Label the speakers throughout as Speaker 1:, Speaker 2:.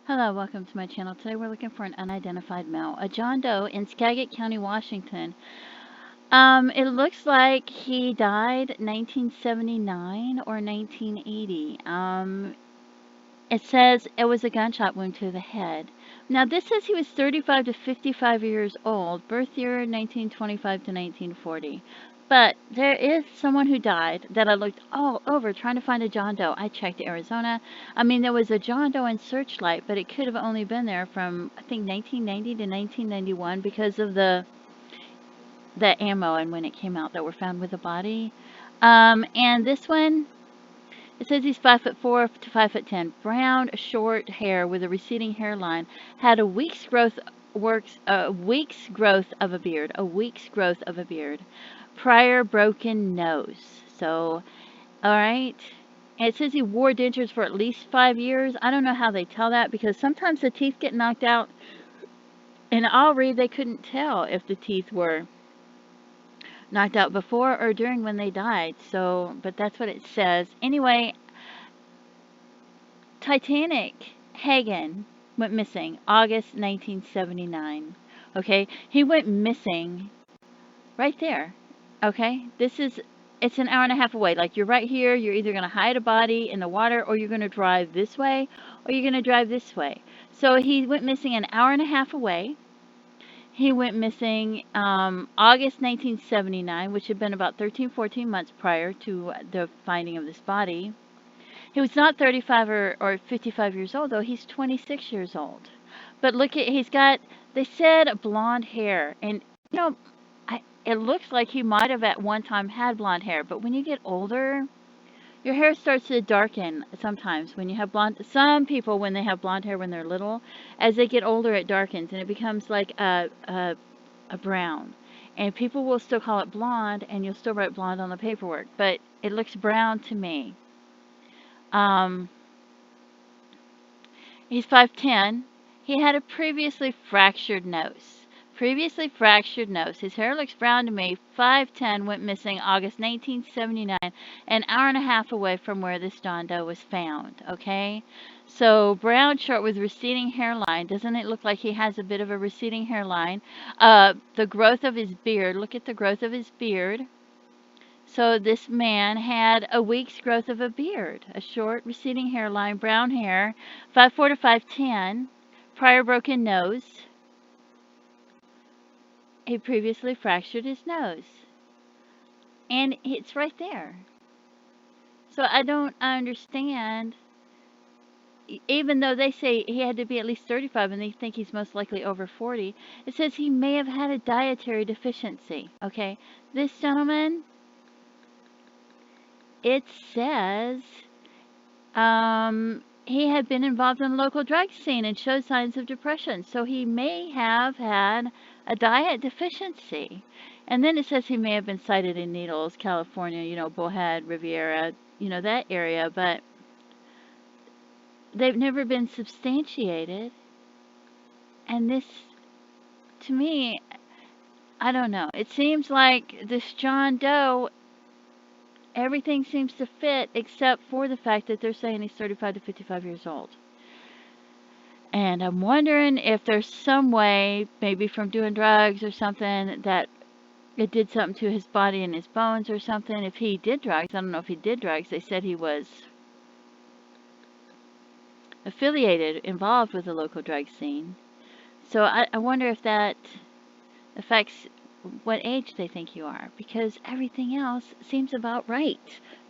Speaker 1: Hello, welcome to my channel. Today we're looking for an unidentified male, a John Doe in Skagit County, Washington. It looks like he died 1979 or 1980. It says it was a gunshot wound to the head. Now this says he was 35 to 55 years old, birth year 1925 to 1940. But there is someone who died that I looked all over trying to find a John Doe. I checked Arizona. I mean, there was a John Doe in Searchlight, but it could have only been there from, I think, 1990 to 1991 because of the ammo and when it came out that were found with the body. And this one, it says he's 5'4" to 5'10", brown, short hair with a receding hairline, had a week's growth of a beard, prior broken nose. So, all right. And it says he wore dentures for at least 5 years. I don't know how they tell that because sometimes the teeth get knocked out, and I'll read they couldn't tell if the teeth were knocked out before or during when they died. So, but that's what it says. Anyway, Titanic Hagen went missing August 1979. Okay, he went missing right there. Okay, it's an hour and a half away. Like you're right here, you're either going to hide a body in the water or you're going to drive this way or you're going to drive this way. So he went missing an hour and a half away. He went missing August 1979, which had been about 13, 14 months prior to the finding of this body. He was not 35 or 55 years old, though. He's 26 years old. But look at, they said blonde hair. And, it looks like he might have at one time had blonde hair. But when you get older, your hair starts to darken sometimes when you have blonde. Some people, when they have blonde hair when they're little, as they get older, it darkens and it becomes like a brown. And people will still call it blonde, and you'll still write blonde on the paperwork. But it looks brown to me. Um, He's 5'10". He had a previously fractured nose. His hair looks brown to me. 5'10", went missing August 1979, an hour and a half away from where this John Doe was found. Okay? So, brown short with receding hairline. Doesn't it look like he has a bit of a receding hairline? The growth of his beard. Look at the growth of his beard. So this man had a week's growth of a beard, a short receding hairline, brown hair, 5'4" to 5'10", prior broken nose. He previously fractured his nose. And it's right there. So I don't understand, even though they say he had to be at least 35 and they think he's most likely over 40, it says he may have had a dietary deficiency. Okay, this gentleman, it says he had been involved in the local drug scene and showed signs of depression. So he may have had a diet deficiency. And then it says he may have been sighted in Needles, California, Bullhead, Riviera, that area. But they've never been substantiated. And this, to me, I don't know. It seems like this John Doe, everything seems to fit except for the fact that they're saying he's 35 to 55 years old. And I'm wondering if there's some way, maybe from doing drugs or something, that it did something to his body and his bones or something. If he did drugs, I don't know if he did drugs. They said he was involved with the local drug scene. So I wonder if that affects what age they think you are, because everything else seems about right.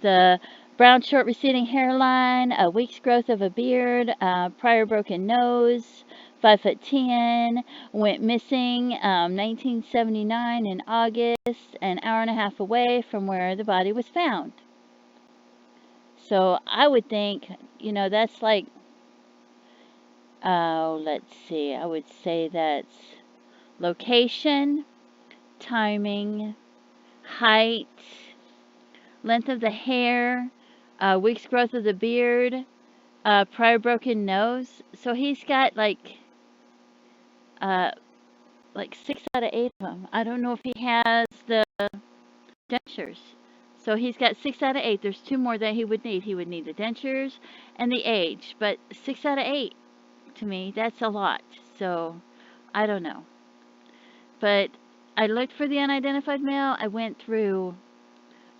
Speaker 1: The brown short receding hairline, a week's growth of a beard, prior broken nose, 5'10", went missing 1979 in August, an hour and a half away from where the body was found. So I would think, that's like, let's see, I would say that's location, timing, height, length of the hair, week's growth of the beard, prior broken nose. So he's got like 6 out of 8 of them. I don't know if he has the dentures. So he's got 6 out of 8. There's 2 more that he would need. He would need the dentures and the age, but 6 out of 8. to me. That's a lot. So, I don't know. But I looked for the unidentified male. I went through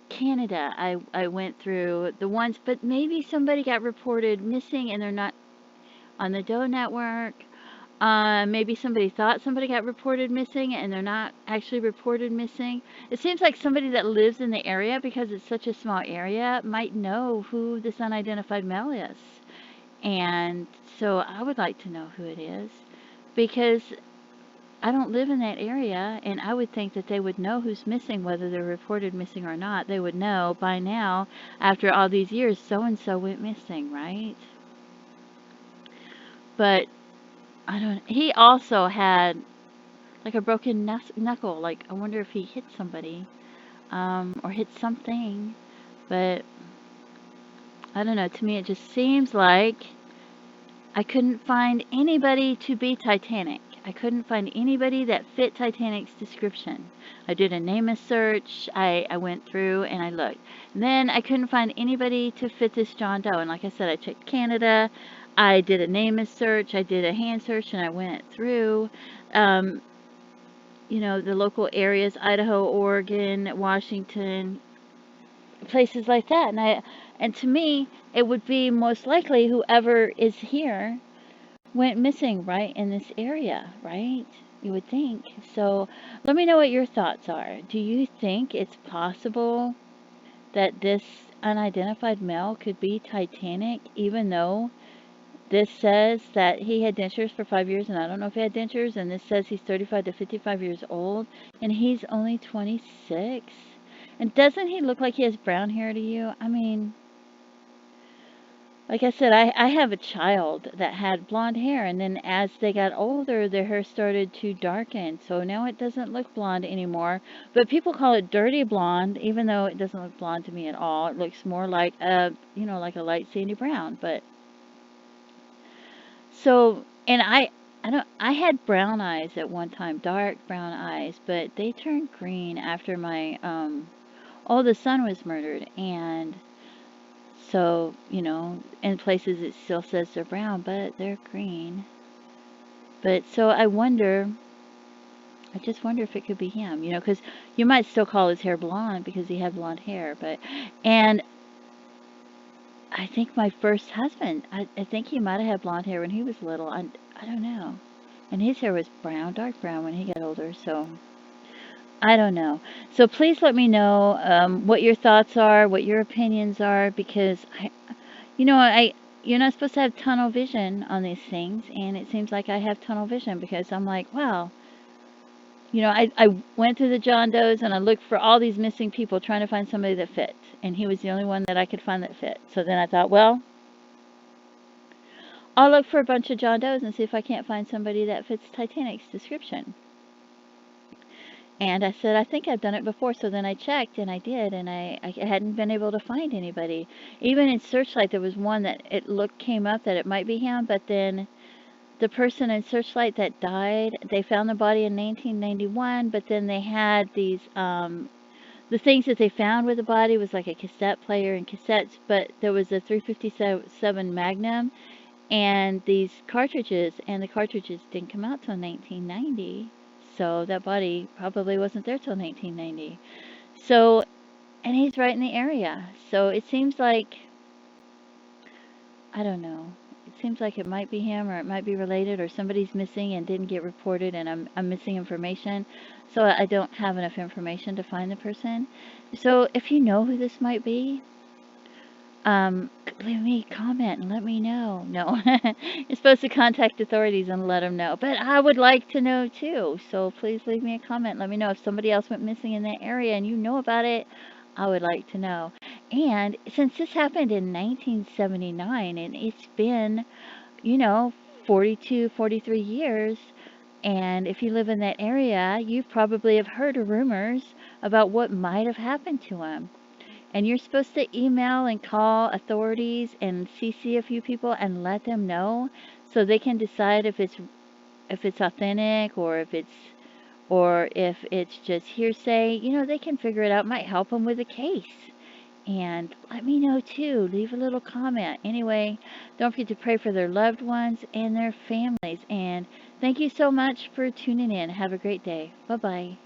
Speaker 1: Canada. I went through the ones, but maybe somebody got reported missing and they're not on the Doe network. Maybe somebody thought somebody got reported missing and they're not actually reported missing. It seems like somebody that lives in the area, because it's such a small area, might know who this unidentified male is. And so I would like to know who it is, because I don't live in that area, and I would think that they would know who's missing, whether they're reported missing or not. They would know by now, after all these years, so and so went missing, right? But I don't. He also had like a broken knuckle. Like, I wonder if he hit somebody, or hit something. But I don't know. To me, it just seems like I couldn't find anybody to be Titanic. I couldn't find anybody that fit Titanic's description. I did a name search. I went through and I looked. And then I couldn't find anybody to fit this John Doe. And like I said, I checked Canada. I did a name search. I did a hand search, and I went through, um, the local areas, Idaho, Oregon, Washington, places like that. And to me, it would be most likely whoever is here went missing right in this area, right? You would think. So let me know what your thoughts are. Do you think it's possible that this unidentified male could be Titanic, even though this says that he had dentures for 5 years, and I don't know if he had dentures, and this says he's 35 to 55 years old, and he's only 26? And doesn't he look like he has brown hair to you? I mean, like I said, I have a child that had blonde hair, and then as they got older, their hair started to darken. So now it doesn't look blonde anymore. But people call it dirty blonde, even though it doesn't look blonde to me at all. It looks more like like a light sandy brown. But so, and I had brown eyes at one time, dark brown eyes, but they turned green after my oldest son was murdered. And so, in places it still says they're brown, but they're green. But so I just wonder if it could be him, because you might still call his hair blonde because he had blonde hair. And I think my first husband, I think he might have had blonde hair when he was little. I don't know. And his hair was brown, dark brown when he got older, so I don't know. So please let me know what your thoughts are, what your opinions are, because you're not supposed to have tunnel vision on these things, and it seems like I have tunnel vision, because I'm like, wow, I went through the John Does and I looked for all these missing people trying to find somebody that fit, and he was the only one that I could find that fit. So then I thought, well, I'll look for a bunch of John Does and see if I can't find somebody that fits Titanic's description. And I said, I think I've done it before. So then I checked, and I did, and I hadn't been able to find anybody. Even in Searchlight, there was one that came up that it might be him, but then the person in Searchlight that died, they found the body in 1991, but then they had these, the things that they found with the body was like a cassette player and cassettes, but there was a 357 Magnum and these cartridges, and the cartridges didn't come out till 1990. So that body probably wasn't there till 1990. So, and he's right in the area. So it seems like, I don't know. It seems like it might be him, or it might be related, or somebody's missing and didn't get reported, and I'm missing information. So I don't have enough information to find the person. So if you know who this might be, leave me a comment and let me know. No, you're supposed to contact authorities and let them know. But I would like to know too. So please leave me a comment. Let me know if somebody else went missing in that area and you know about it. I would like to know. And since this happened in 1979, and it's been, 42, 43 years, and if you live in that area, you probably have heard rumors about what might have happened to him. And you're supposed to email and call authorities and CC a few people and let them know, so they can decide if it's authentic, or if it's just hearsay. They can figure it out. Might help them with a case. And let me know too. Leave a little comment. Anyway, don't forget to pray for their loved ones and their families. And thank you so much for tuning in. Have a great day. Bye-bye.